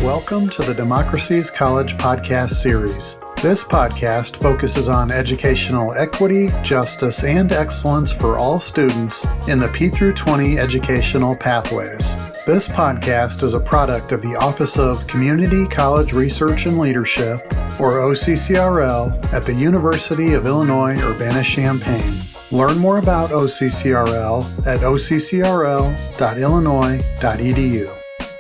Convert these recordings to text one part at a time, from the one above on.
Welcome to the Democracies College podcast series. This podcast focuses on educational equity, justice, and excellence for all students in the P through 20 educational pathways. This podcast is a product of the Office of Community College Research and Leadership, or OCCRL, at the University of Illinois Urbana-Champaign. Learn more about OCCRL at occrl.illinois.edu.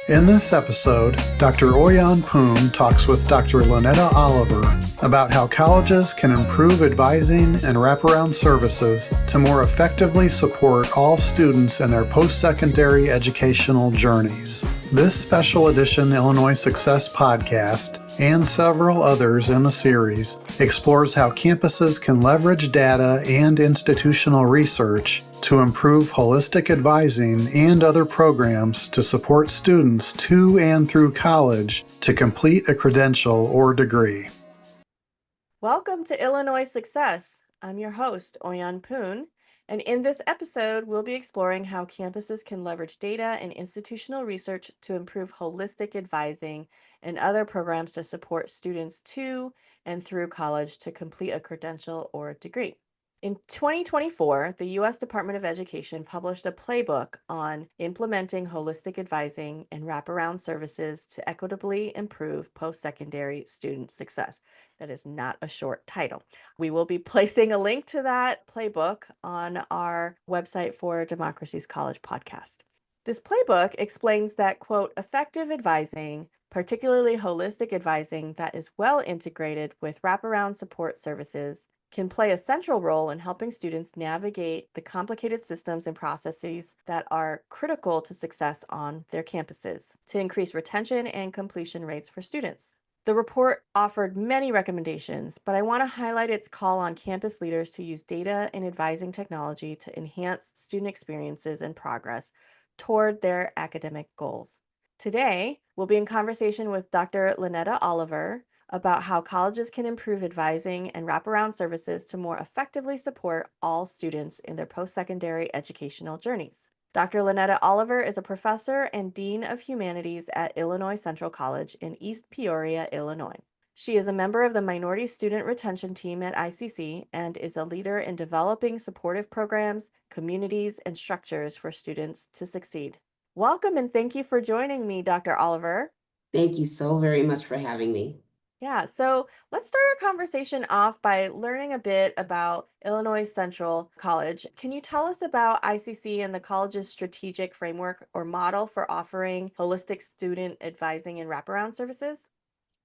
In this episode, Dr. OiYan Poon talks with Dr. Lonetta Oliver about how colleges can improve advising and wraparound services to more effectively support all students in their post-secondary educational journeys. This special edition Illinois Success podcast and several others in the series explores how campuses can leverage data and institutional research to improve holistic advising and other programs to support students to and through college to complete a credential or degree. Welcome to Illinois Success. I'm your host, OiYan Poon, and in this episode, we'll be exploring how campuses can leverage data and institutional research to improve holistic advising and other programs to support students to and through college to complete a credential or degree. In 2024, the U.S. Department of Education published a playbook on implementing holistic advising and wraparound services to equitably improve post-secondary student success. That is not a short title. We will be placing a link to that playbook on our website for Democracies College podcast. This playbook explains that, quote, effective advising, particularly holistic advising that is well integrated with wraparound support services, can play a central role in helping students navigate the complicated systems and processes that are critical to success on their campuses to increase retention and completion rates for students. The report offered many recommendations, but I want to highlight its call on campus leaders to use data and advising technology to enhance student experiences and progress toward their academic goals. Today, we'll be in conversation with Dr. Lonetta Oliver about how colleges can improve advising and wraparound services to more effectively support all students in their post-secondary educational journeys. Dr. Lonetta Oliver is a professor and dean of humanities at Illinois Central College in East Peoria, Illinois. She is a member of the Minority Student Retention Team at ICC and is a leader in developing supportive programs, communities, and structures for students to succeed. Welcome and thank you for joining me, Dr. Oliver. Thank you so very much for having me. Yeah, so let's start our conversation off by learning a bit about Illinois Central College. Can you tell us about ICC and the college's strategic framework or model for offering holistic student advising and wraparound services?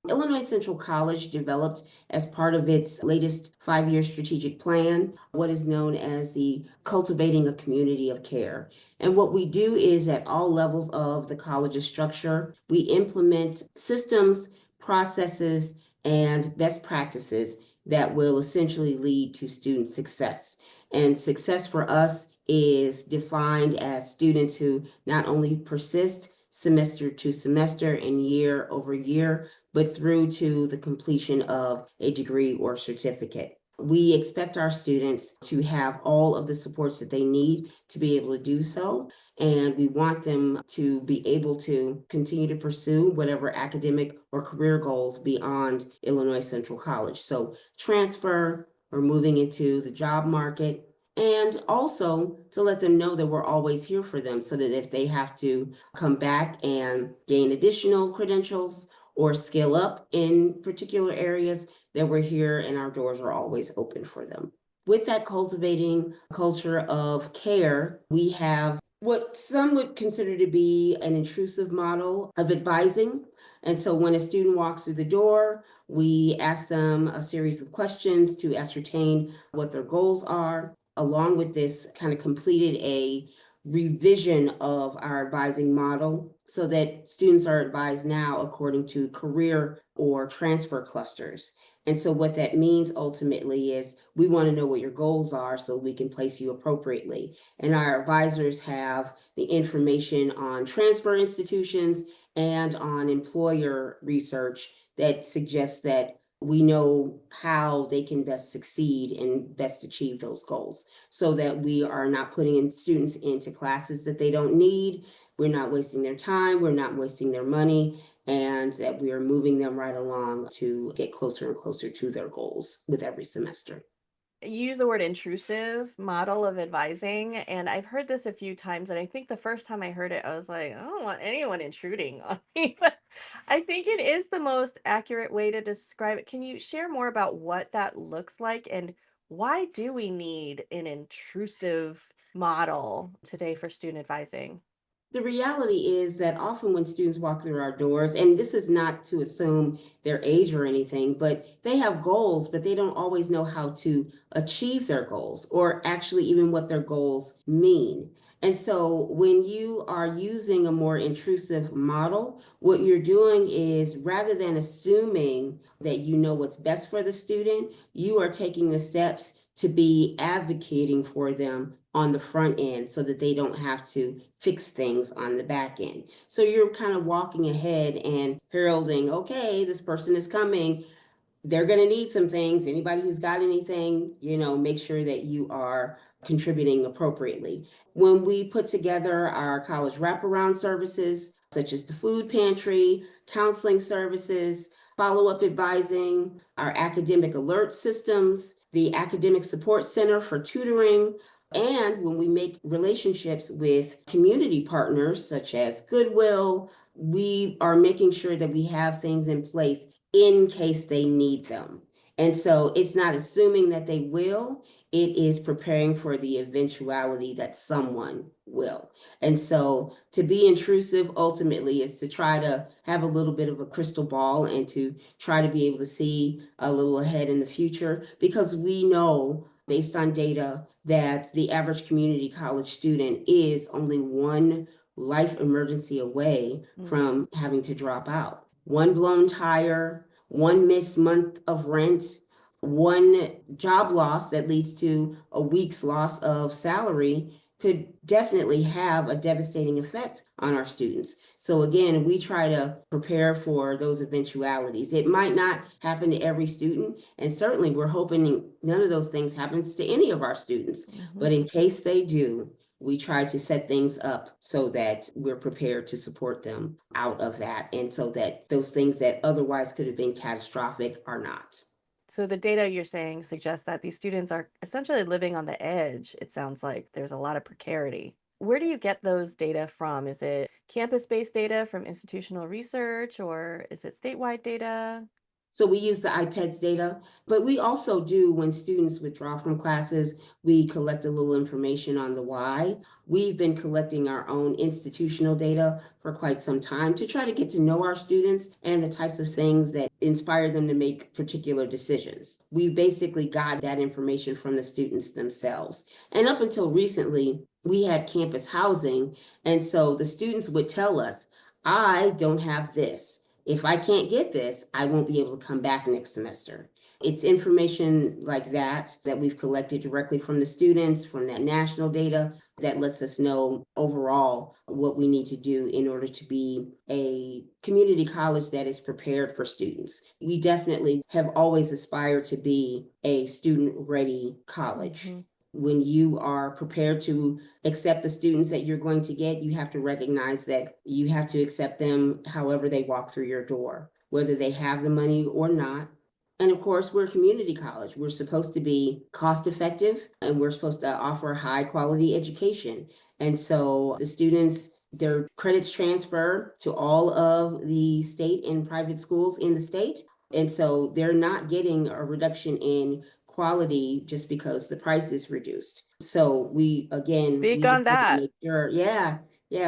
Illinois Central College developed, as part of its latest 5-year strategic plan, what is known as the Cultivating a Community of Care. And what we do is at all levels of the college's structure, we implement systems, processes, and best practices that will essentially lead to student success. And success for us is defined as students who not only persist semester to semester and year over year, but through to the completion of a degree or certificate. We expect our students to have all of the supports that they need to be able to do so, and we want them to be able to continue to pursue whatever academic or career goals beyond Illinois Central College. So transfer or moving into the job market, and also to let them know that we're always here for them so that if they have to come back and gain additional credentials or scale up in particular areas, that we're here and our doors are always open for them. With that cultivating culture of care, we have what some would consider to be an intrusive model of advising. And so when a student walks through the door, we ask them a series of questions to ascertain what their goals are. Along with this, kind of completed a revision of our advising model so that students are advised now according to career or transfer clusters. And so what that means ultimately is we want to know what your goals are so we can place you appropriately. And our advisors have the information on transfer institutions and on employer research that suggests that we know how they can best succeed and best achieve those goals, so that we are not putting in students into classes that they don't need. We're not wasting their time, we're not wasting their money, and that we are moving them right along to get closer and closer to their goals with every semester. You use the word intrusive model of advising, and I've heard this a few times. And I think the first time I heard it, I was like, I don't want anyone intruding on me. But I think it is the most accurate way to describe it. Can you share more about what that looks like, and why do we need an intrusive model today for student advising? The reality is that often when students walk through our doors, and this is not to assume their age or anything, but they have goals, but they don't always know how to achieve their goals, or actually even what their goals mean. And so when you are using a more intrusive model, what you're doing is, rather than assuming that you know what's best for the student, you are taking the steps to be advocating for them on the front end, so that they don't have to fix things on the back end. So you're kind of walking ahead and heralding, okay, this person is coming, they're going to need some things. Anybody who's got anything, make sure that you are contributing appropriately. When we put together our college wraparound services, such as the food pantry, counseling services, follow-up advising, our academic alert systems, the academic support center for tutoring, and when we make relationships with community partners such as Goodwill, we are making sure that we have things in place in case they need them. And so it's not assuming that they will, it is preparing for the eventuality that someone will. And so to be intrusive ultimately is to try to have a little bit of a crystal ball and to try to be able to see a little ahead in the future, because we know based on data that the average community college student is only one life emergency away from having to drop out. One blown tire, one missed month of rent, one job loss that leads to a week's loss of salary could definitely have a devastating effect on our students. So again, we try to prepare for those eventualities. It might not happen to every student, and certainly we're hoping none of those things happens to any of our students. But in case they do, we try to set things up so that we're prepared to support them out of that, and so that those things that otherwise could have been catastrophic are not. So the data you're saying suggests that these students are essentially living on the edge. It sounds like there's a lot of precarity. Where do you get those data from? Is it campus-based data from institutional research, or is it statewide data? So we use the IPEDS data, but we also do, when students withdraw from classes, we collect a little information on the why. We've been collecting our own institutional data for quite some time to try to get to know our students and the types of things that inspire them to make particular decisions. We basically got that information from the students themselves. And up until recently, we had campus housing. And so the students would tell us, I don't have this. If I can't get this, I won't be able to come back next semester. It's information like that we've collected directly from the students, from that national data, that lets us know overall what we need to do in order to be a community college that is prepared for students. We definitely have always aspired to be a student-ready college. When you are prepared to accept the students that you're going to get, you have to recognize that you have to accept them however they walk through your door, whether they have the money or not. And of course, we're a community college. We're supposed to be cost effective, and we're supposed to offer high quality education. And so the students, their credits transfer to all of the state and private schools in the state. And so they're not getting a reduction in quality just because the price is reduced. So we Speak just on want to that. make sure,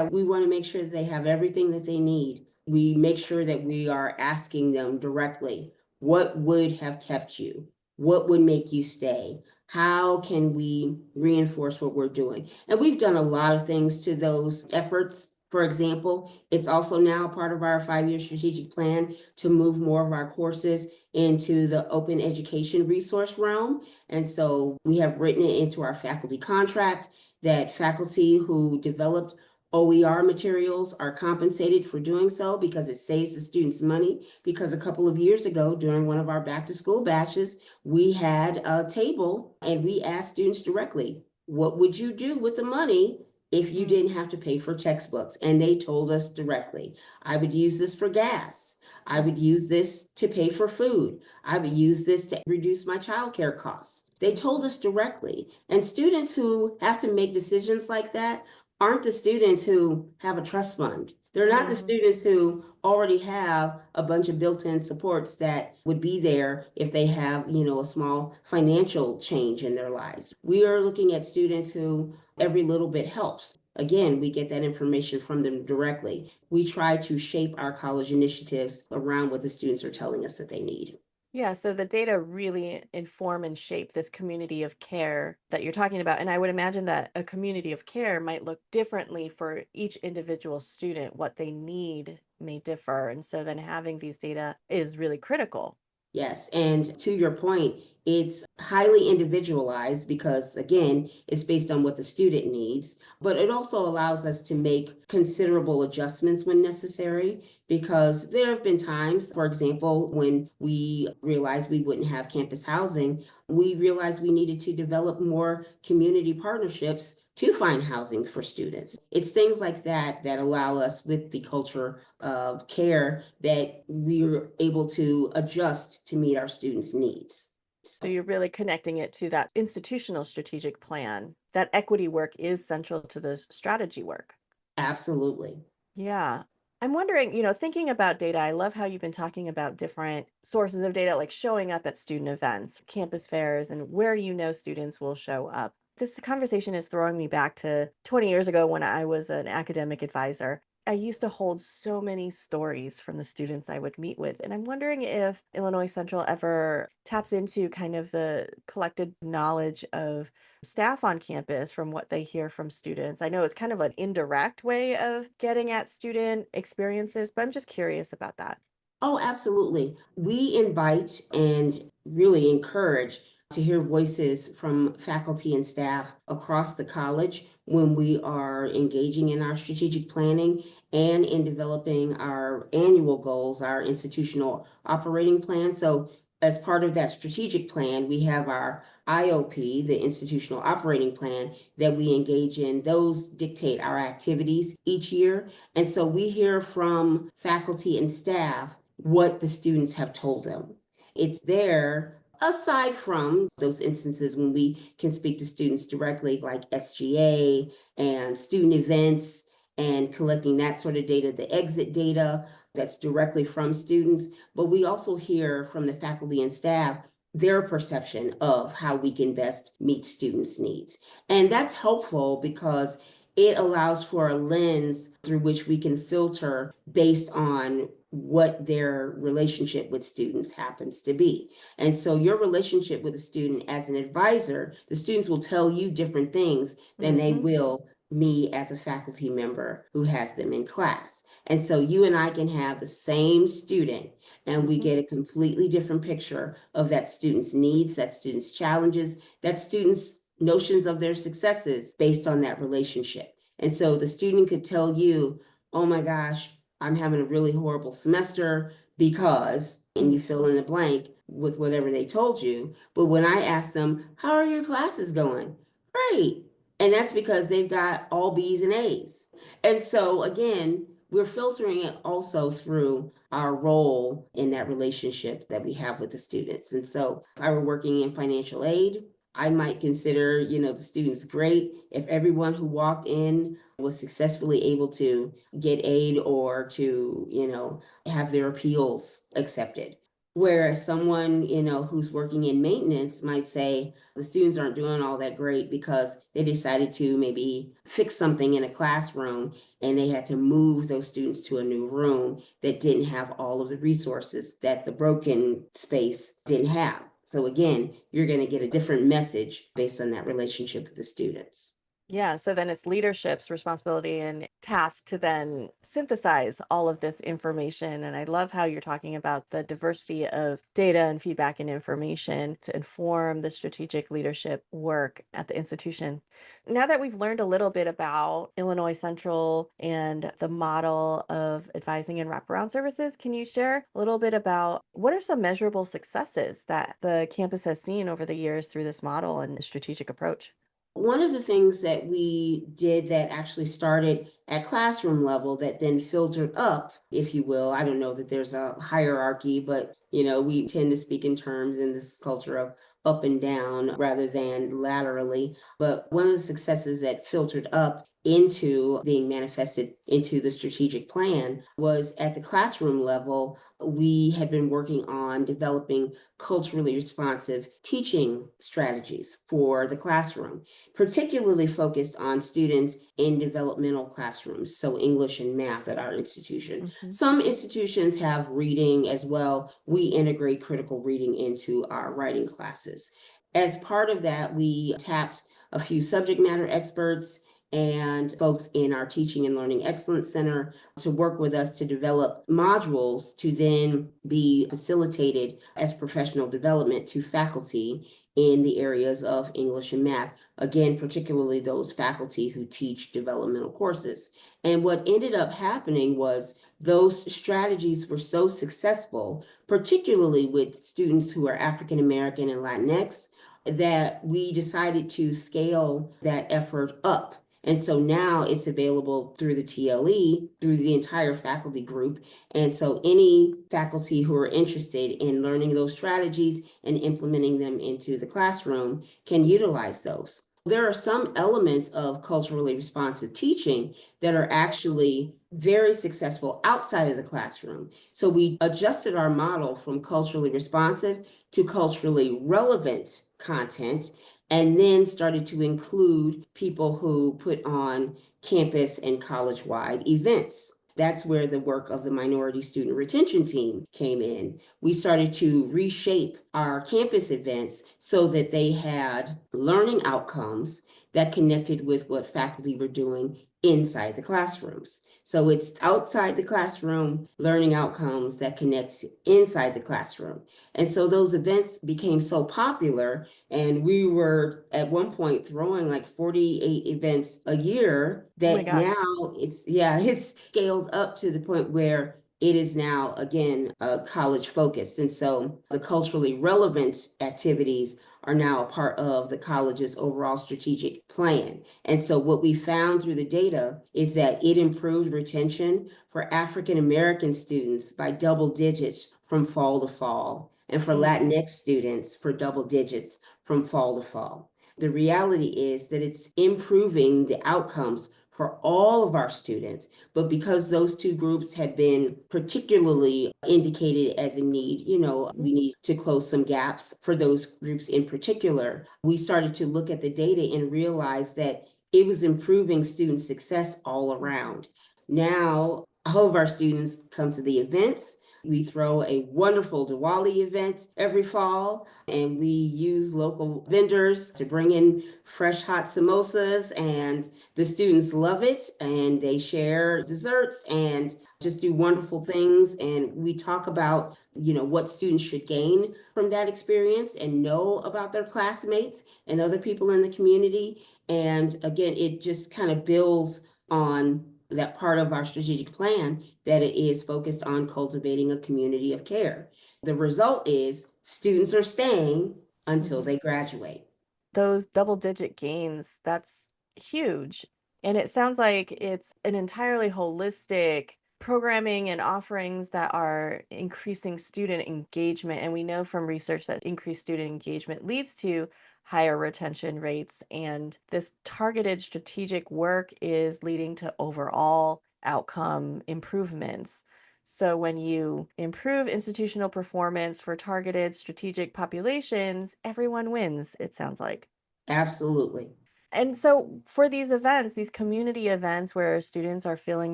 we want to make sure that they have everything that they need. We make sure that we are asking them directly, what would have kept you? What would make you stay? How can we reinforce what we're doing? And we've done a lot of things to those efforts. For example, it's also now part of our 5-year strategic plan to move more of our courses into the open education resource realm. And so we have written it into our faculty contract that faculty who developed OER materials are compensated for doing so because it saves the students money. Because a couple of years ago, during one of our back to school batches, we had a table and we asked students directly, what would you do with the money if you didn't have to pay for textbooks? And they told us directly, I would use this for gas. I would use this to pay for food. I would use this to reduce my childcare costs. They told us directly. And students who have to make decisions like that aren't the students who have a trust fund. They're not the students who already have a bunch of built-in supports that would be there if they have, a small financial change in their lives. We are looking at students who every little bit helps. Again, we get that information from them directly. We try to shape our college initiatives around what the students are telling us that they need. Yeah, so the data really inform and shape this community of care that you're talking about. And I would imagine that a community of care might look differently for each individual student. What they need may differ. And so then having these data is really critical. Yes, and to your point, it's highly individualized because, again, it's based on what the student needs, but it also allows us to make considerable adjustments when necessary because there have been times, for example, when we realized we wouldn't have campus housing, we realized we needed to develop more community partnerships to find housing for students. It's things like that that allow us, with the culture of care, that we're able to adjust to meet our students' needs. So you're really connecting it to that institutional strategic plan. That equity work is central to the strategy work. Absolutely. Yeah. I'm wondering, thinking about data, I love how you've been talking about different sources of data, like showing up at student events, campus fairs, and where students will show up. This conversation is throwing me back to 20 years ago when I was an academic advisor. I used to hold so many stories from the students I would meet with. And I'm wondering if Illinois Central ever taps into kind of the collected knowledge of staff on campus from what they hear from students. I know it's kind of an indirect way of getting at student experiences, but I'm just curious about that. Oh, absolutely. We invite and really encourage to hear voices from faculty and staff across the college when we are engaging in our strategic planning and in developing our annual goals, our institutional operating plan. So, as part of that strategic plan, we have our IOP, the institutional operating plan, that we engage in. Those dictate our activities each year. And so we hear from faculty and staff what the students have told them. It's there, aside from those instances when we can speak to students directly, like SGA and student events and collecting that sort of data, the exit data that's directly from students. But we also hear from the faculty and staff their perception of how we can best meet students' needs. And that's helpful because it allows for a lens through which we can filter based on what their relationship with students happens to be. And so your relationship with a student as an advisor, the students will tell you different things than they will me as a faculty member who has them in class. And so you and I can have the same student and we get a completely different picture of that student's needs, that student's challenges, that student's notions of their successes based on that relationship. And so the student could tell you, oh my gosh, I'm having a really horrible semester because, and you fill in the blank with whatever they told you. But when I ask them, how are your classes going? Great. And that's because they've got all B's and A's. And so again, we're filtering it also through our role in that relationship that we have with the students. And so if I were working in financial aid, I might consider, the students great if everyone who walked in was successfully able to get aid or to, have their appeals accepted. Whereas someone, who's working in maintenance might say the students aren't doing all that great because they decided to maybe fix something in a classroom and they had to move those students to a new room that didn't have all of the resources that the broken space didn't have. So again, you're going to get a different message based on that relationship with the students. Yeah, so then it's leadership's responsibility and task to then synthesize all of this information. And I love how you're talking about the diversity of data and feedback and information to inform the strategic leadership work at the institution. Now that we've learned a little bit about Illinois Central and the model of advising and wraparound services, can you share a little bit about what are some measurable successes that the campus has seen over the years through this model and strategic approach? One of the things that we did that actually started at classroom level that then filtered up, if you will, I don't know that there's a hierarchy, but we tend to speak in terms in this culture of up and down rather than laterally. But one of the successes that filtered up into being manifested into the strategic plan was at the classroom level. We had been working on developing culturally responsive teaching strategies for the classroom, particularly focused on students in developmental classrooms, so English and math at our institution. Mhm. Some institutions have reading as well. We integrate critical reading into our writing classes. As part of that, we tapped a few subject matter experts and folks in our Teaching and Learning Excellence Center to work with us to develop modules to then be facilitated as professional development to faculty in the areas of English and math. Again, particularly those faculty who teach developmental courses. And what ended up happening was those strategies were so successful, particularly with students who are African American and Latinx, that we decided to scale that effort up. And so now it's available through the TLE, through the entire faculty group. And so any faculty who are interested in learning those strategies and implementing them into the classroom can utilize those. There are some elements of culturally responsive teaching that are actually very successful outside of the classroom. So we adjusted our model from culturally responsive to culturally relevant content, and then started to include people who put on campus and college-wide events. That's where the work of the Minority Student Retention Team came in. We started to reshape our campus events so that they had learning outcomes that connected with what faculty were doing inside the classrooms. So it's outside the classroom learning outcomes that connect inside the classroom. And so those events became so popular, and we were at one point throwing like 48 events a year, Oh my that now gosh. it's scaled up to the point where it is now again college focused. And so the culturally relevant activities are now a part of the college's overall strategic plan. And so what we found through the data is that it improved retention for African American students by double digits from fall to fall, and for Latinx students for double digits from fall to fall. The reality is that it's improving the outcomes for all of our students, but because those two groups had been particularly indicated as a need, Mhm. we need to close some gaps for those groups in particular. We started to look at the data and realize that it was improving student success all around. Now, all of our students come to the events. We throw a wonderful Diwali event every fall, and we use local vendors to bring in fresh hot samosas, and the students love it, and they share desserts and just do wonderful things. And we talk about, what students should gain from that experience and know about their classmates and other people in the community. And again, it just kind of builds on that part of our strategic plan that it is focused on cultivating a community of care. The result is students are staying until Mhm. they graduate. Those double digit gains, that's huge. And it sounds like it's an entirely holistic programming and offerings that are increasing student engagement. And we know from research that increased student engagement leads to higher retention rates. And this targeted strategic work is leading to overall outcome improvements. So when you improve institutional performance for targeted strategic populations, everyone wins, it sounds like. Absolutely. And so for these events, these community events where students are feeling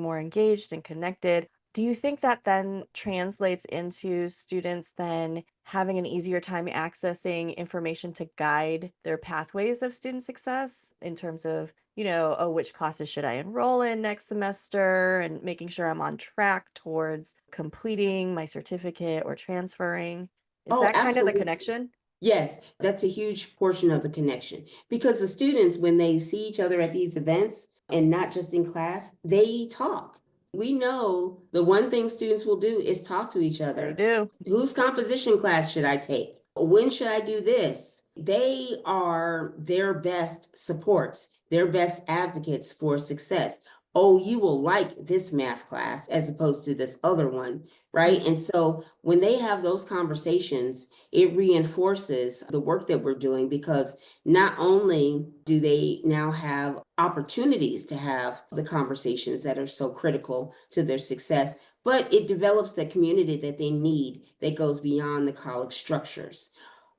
more engaged and connected, Do you think that then translates into students then having an easier time accessing information to guide their pathways of student success in terms of, oh, which classes should I enroll in next semester and making sure I'm on track towards completing my certificate or transferring? Is Oh, that kind of the absolutely. connection? Yes, that's a huge portion of the connection because the students, when they see each other at these events and not just in class, they talk. We know the one thing students will do is talk to each They other. do. Whose composition class should I take? When should I do this? They are their best supports, their best advocates for success. Oh, you will like this math class as opposed to this other one, right? Mhm. And so when they have those conversations, it reinforces the work that we're doing because not only do they now have opportunities to have the conversations that are so critical to their success, but it develops the community that they need that goes beyond the college structures.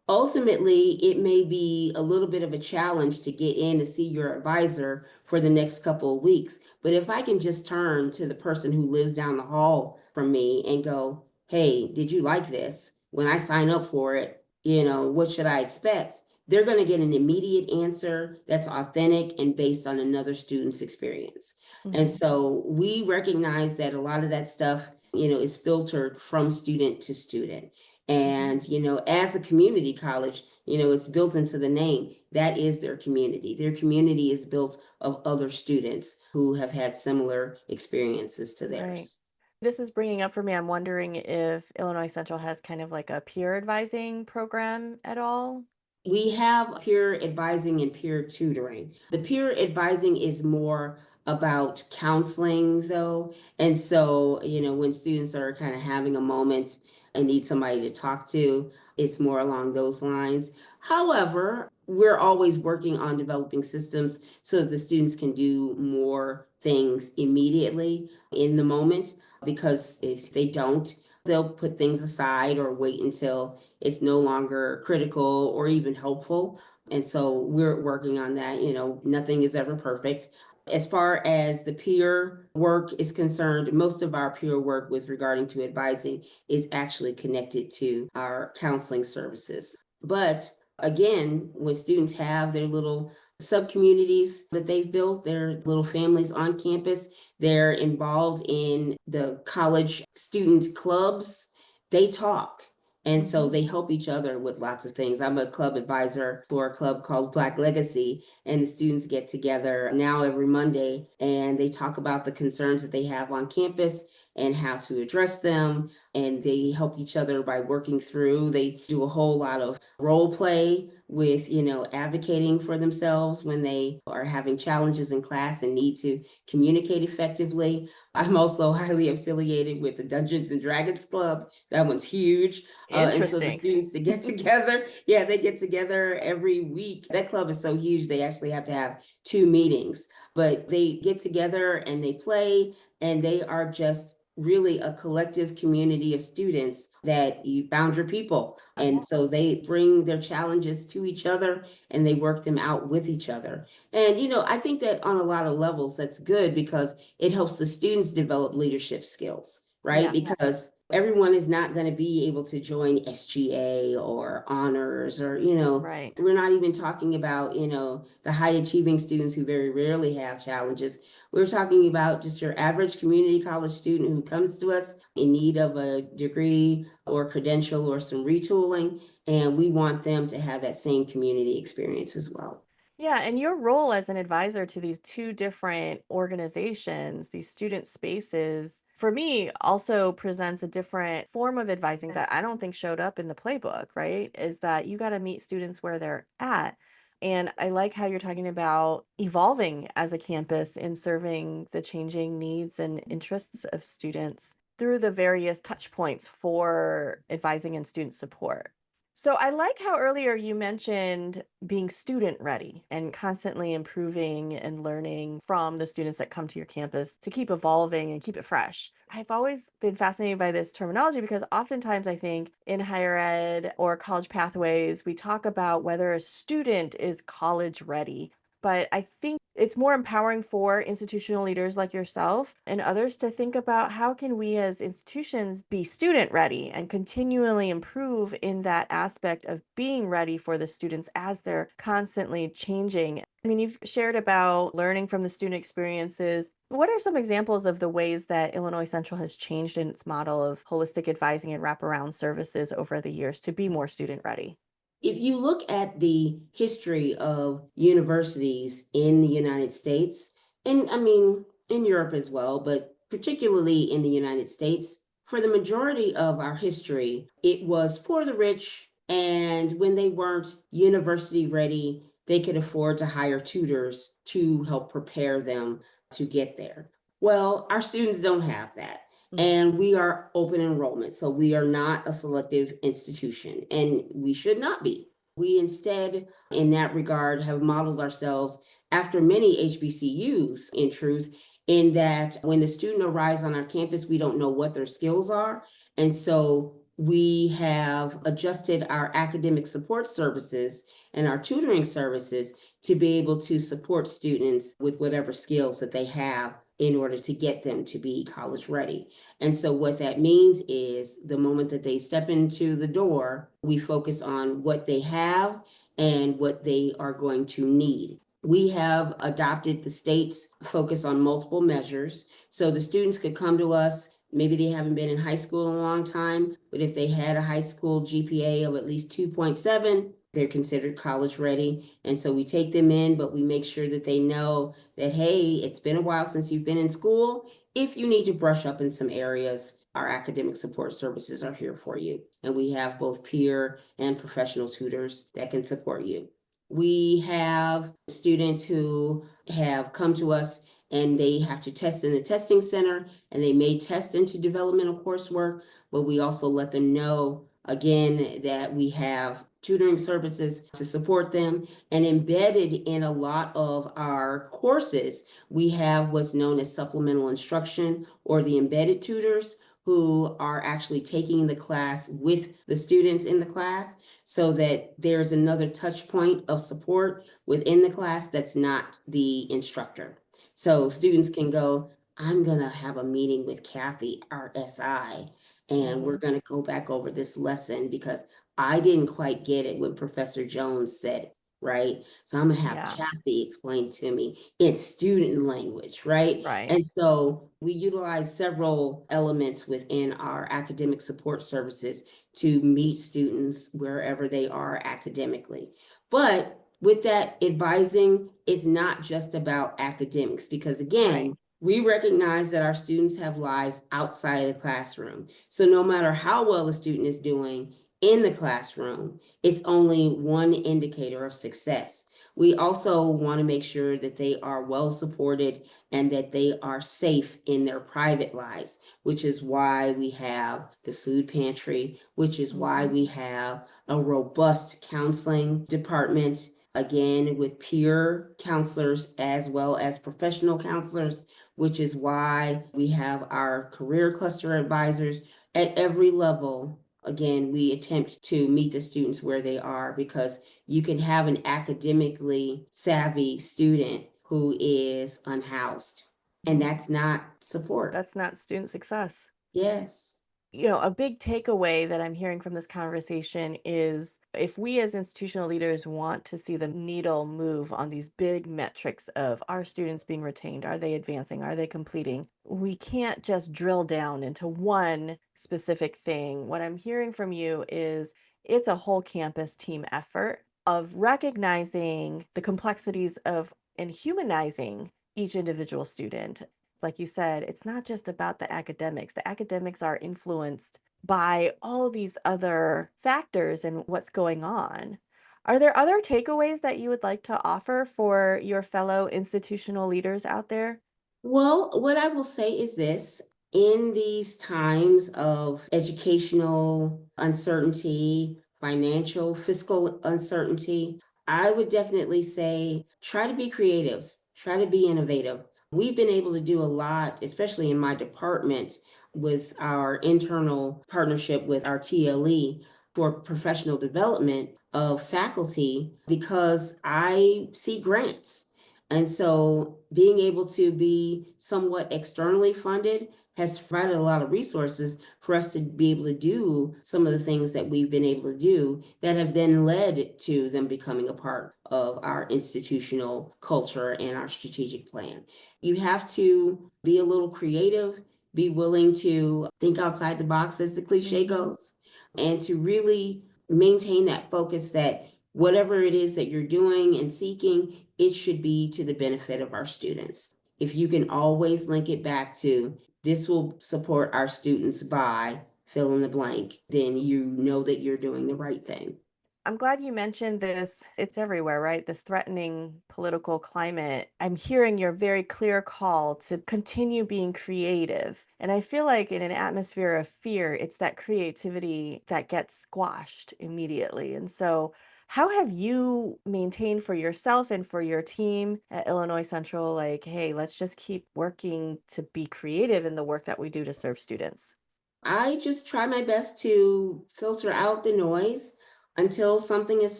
Ultimately, it may be a little bit of a challenge to get in to see your advisor for the next couple of weeks. But if I can just turn to the person who lives down the hall from me and go, hey, did you like this? When I sign up for it, what should I expect? They're going to get an immediate answer that's authentic and based on another student's experience. And Mhm. so we recognize that a lot of that stuff, is filtered from student to student. Mhm. And, as a community college, it's built into the name. That is their community. Their community is built of other students who have had similar experiences to Right. theirs. This is bringing up for me, I'm wondering if Illinois Central has kind of like a peer advising program at all? We have peer advising and peer tutoring. The peer advising is more about counseling, though. And so, when students are kind of having a moment and need somebody to talk to, it's more along those lines. However, we're always working on developing systems so that the students can do more things immediately in the moment, because if they don't, they'll put things aside or wait until it's no longer critical or even helpful. And so we're working on that. Nothing is ever perfect. As far as the peer work is concerned, most of our peer work with regarding to advising is actually connected to our counseling services. But again, when students have their little sub communities that they've built, their little families on campus, they're involved in the college student clubs, they talk. And so Mhm. they help each other with lots of things. I'm a club advisor for a club called Black Legacy, and the students get together now every Monday and they talk about the concerns that they have on campus and how to address them. And they help each other by working through. They do a whole lot of role play with, advocating for themselves when they are having challenges in class and need to communicate effectively. I'm also highly affiliated with the Dungeons and Dragons Club. That one's huge. And so the Interesting. students to get together, yeah, they get together every week. That club is so huge, they actually have to have 2 meetings, but they get together and they play, and they are just really a collective community of students that you found your people. And so they bring their challenges to each other and they work them out with each other. And, I think that on a lot of levels, that's good because it helps the students develop leadership skills, right? Yeah. Because everyone is not going to be able to join SGA or honors or, Right. we're not even talking about, the high achieving students who very rarely have challenges. We're talking about just your average community college student who comes to us in need of a degree or credential or some retooling, and we want them to have that same community experience as well. Yeah, and your role as an advisor to these two different organizations, these student spaces, for me also presents a different form of advising that I don't think showed up in the playbook, right? Is that you got to meet students where they're at. And I like how you're talking about evolving as a campus in serving the changing needs and interests of students through the various touch points for advising and student support. So I like how earlier you mentioned being student ready and constantly improving and learning from the students that come to your campus to keep evolving and keep it fresh. I've always been fascinated by this terminology because oftentimes I think in higher ed or college pathways, we talk about whether a student is college ready. But I think it's more empowering for institutional leaders like yourself and others to think about how can we as institutions be student ready and continually improve in that aspect of being ready for the students as they're constantly changing. I mean, you've shared about learning from the student experiences. What are some examples of the ways that Illinois Central has changed in its model of holistic advising and wraparound services over the years to be more student ready? If you look at the history of universities in the United States, and I mean in Europe as well, but particularly in the United States, for the majority of our history, it was for the rich. And when they weren't university ready, they could afford to hire tutors to help prepare them to get there. Well, our students don't have that. Mhm. And we are open enrollment, so we are not a selective institution, and we should not be. We instead, in that regard, have modeled ourselves after many HBCUs, in truth, in that when the student arrives on our campus, we don't know what their skills are. And so we have adjusted our academic support services and our tutoring services to be able to support students with whatever skills that they have in order to get them to be college ready. And so what that means is the moment that they step into the door, we focus on what they have and what they are going to need. We have adopted the state's focus on multiple measures. So the students could come to us. Maybe they haven't been in high school in a long time, but if they had a high school GPA of at least 2.7, they're considered college ready. And so we take them in, but we make sure that they know that, hey, it's been a while since you've been in school. If you need to brush up in some areas, our academic support services are here for you. And we have both peer and professional tutors that can support you. We have students who have come to us and they have to test in the testing center, and they may test into developmental coursework, but we also let them know again that we have tutoring services to support them. And embedded in a lot of our courses, we have what's known as supplemental instruction, or the embedded tutors, who are actually taking the class with the students in the class, so that there's another touch point of support within the class that's not the instructor. So students can go, I'm going to have a meeting with Kathy, our SI, and we're Mhm. going to go back over this lesson because I didn't quite get it when Professor Jones said it, right? So I'm going to have Yeah, Kathy explain to me in student language, right? right. And so we utilize several elements within our academic support services to meet students wherever they are academically. But with that advising, it's not just about academics, because Right. again, we recognize that our students have lives outside of the classroom. So no matter how well the student is doing in the classroom, it's only one indicator of success. We also want to make sure that they are well supported and that they are safe in their private lives, which is why we have the food pantry, which is why Mhm. we have a robust counseling department, again, with peer counselors as well as professional counselors, which is why we have our career cluster advisors at every level. Again, we attempt to meet the students where they are, because you can have an academically savvy student who is unhoused, and Mhm. that's not support. That's not student success. Yes. A big takeaway that I'm hearing from this conversation is if we as institutional leaders want to see the needle move on these big metrics of our students being retained, are they advancing, are they completing, we can't just drill down into one specific thing. What I'm hearing from you is it's a whole campus team effort of recognizing the complexities of and humanizing each individual student. Like you said, it's not just about the academics. The academics are influenced by all these other factors and what's going on. Are there other takeaways that you would like to offer for your fellow institutional leaders out there? Well, what I will say is this: in these times of educational uncertainty, financial, fiscal uncertainty, I would definitely say try to be creative, try to be innovative. We've been able to do a lot, especially in my department, with our internal partnership with our TLE for professional development of faculty, because I see grants. And so being able to be somewhat externally funded has provided a lot of resources for us to be able to do some of the things that we've been able to do that have then led to them becoming a part of our institutional culture and our strategic plan. You have to be a little creative, be willing to think outside the box, as the cliche goes, and to really maintain that focus that whatever it is that you're doing and seeking, it should be to the benefit of our students. If you can always link it back to this will support our students by fill in the blank, then you know that you're doing the right thing. I'm glad you mentioned this. It's everywhere, right? This threatening political climate. I'm hearing your very clear call to continue being creative. And I feel like in an atmosphere of fear, it's that creativity that gets squashed immediately. And so, how have you maintained for yourself and for your team at Illinois Central, like, hey, let's just keep working to be creative in the work that we do to serve students? I just try my best to filter out the noise until something is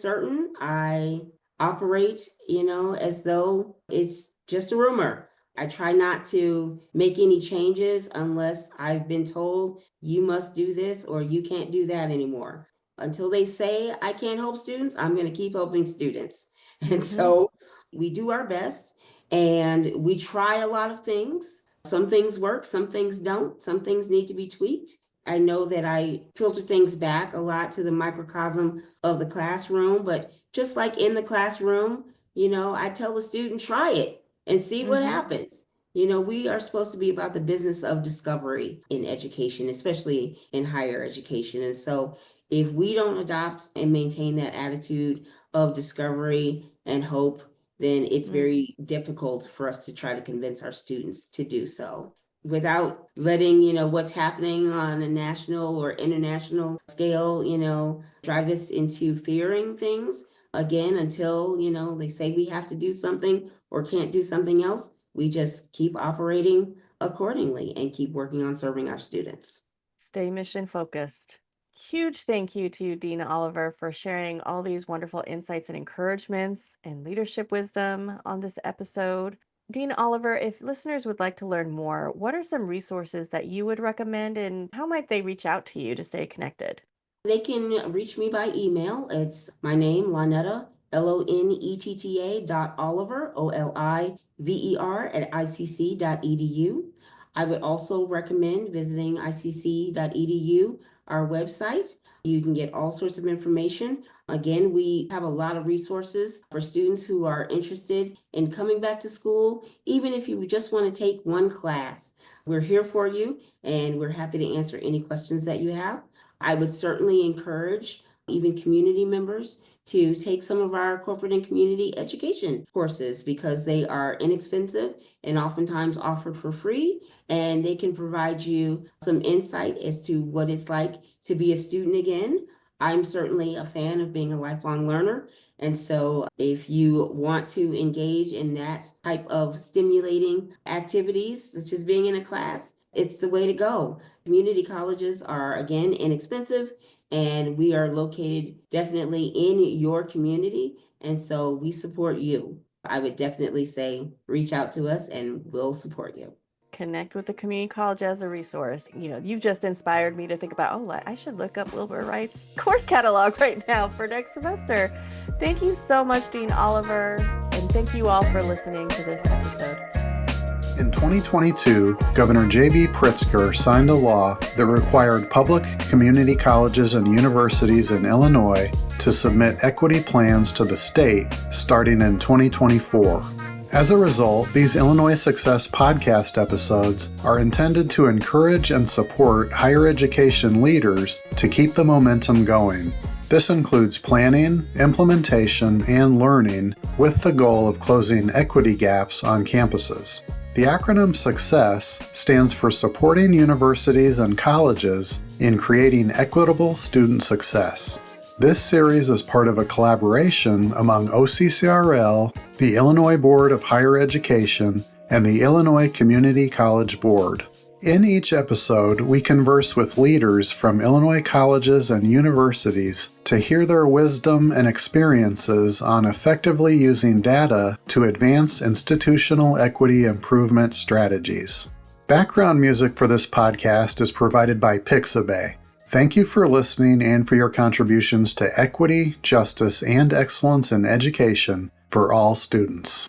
certain. I operate, as though it's just a rumor. I try not to make any changes unless I've been told you must do this or you can't do that anymore. Until they say I can't help students, I'm going to keep helping students. And Mhm. so we do our best and we try a lot of things. Some things work, some things don't, some things need to be tweaked. I know that I filter things back a lot to the microcosm of the classroom, but just like in the classroom, I tell the student, try it and see what Mhm. happens. We are supposed to be about the business of discovery in education, especially in higher education. And so if we don't adopt and maintain that attitude of discovery and hope, then it's very difficult for us to try to convince our students to do so without letting, what's happening on a national or international scale, drive us into fearing things again until, they say we have to do something or can't do something else. We just keep operating accordingly and keep working on serving our students. Stay mission focused. Huge thank you to you, Dean Oliver, for sharing all these wonderful insights and encouragements and leadership wisdom on this episode. Dean Oliver, if listeners would like to learn more, what are some resources that you would recommend and how might they reach out to you to stay connected? They can reach me by email. It's my name, Lonetta, Lonetta Oliver, at icc.edu. I would also recommend visiting icc.edu, our website. You can get all sorts of information. Again, we have a lot of resources for students who are interested in coming back to school, even if you just want to take one class. We're here for you, and we're happy to answer any questions that you have. I would certainly encourage even community members to take some of our corporate and community education courses because they are inexpensive and oftentimes offered for free, and they can provide you some insight as to what it's like to be a student again. I'm certainly a fan of being a lifelong learner. And so if you want to engage in that type of stimulating activities, such as being in a class, it's the way to go. Community colleges are, again, inexpensive, and we are located definitely in your community. And so we support you. I would definitely say reach out to us and we'll support you. Connect with the community college as a resource. You've just inspired me to think about, I should look up Wilbur Wright's course catalog right now for next semester. Thank you so much, Dean Oliver, and thank you all for listening to this episode. In 2022, Governor J.B. Pritzker signed a law that required public community colleges and universities in Illinois to submit equity plans to the state starting in 2024. As a result, these Illinois Success podcast episodes are intended to encourage and support higher education leaders to keep the momentum going. This includes planning, implementation, and learning with the goal of closing equity gaps on campuses. The acronym SUCCESS stands for Supporting Universities and Colleges in Creating Equitable Student Success. This series is part of a collaboration among OCCRL, the Illinois Board of Higher Education, and the Illinois Community College Board. In each episode, we converse with leaders from Illinois colleges and universities to to hear their wisdom and experiences on effectively using data to advance institutional equity improvement strategies. Background music for this podcast is provided by Pixabay. Thank you for listening and for your contributions to equity, justice, and excellence in education for all students.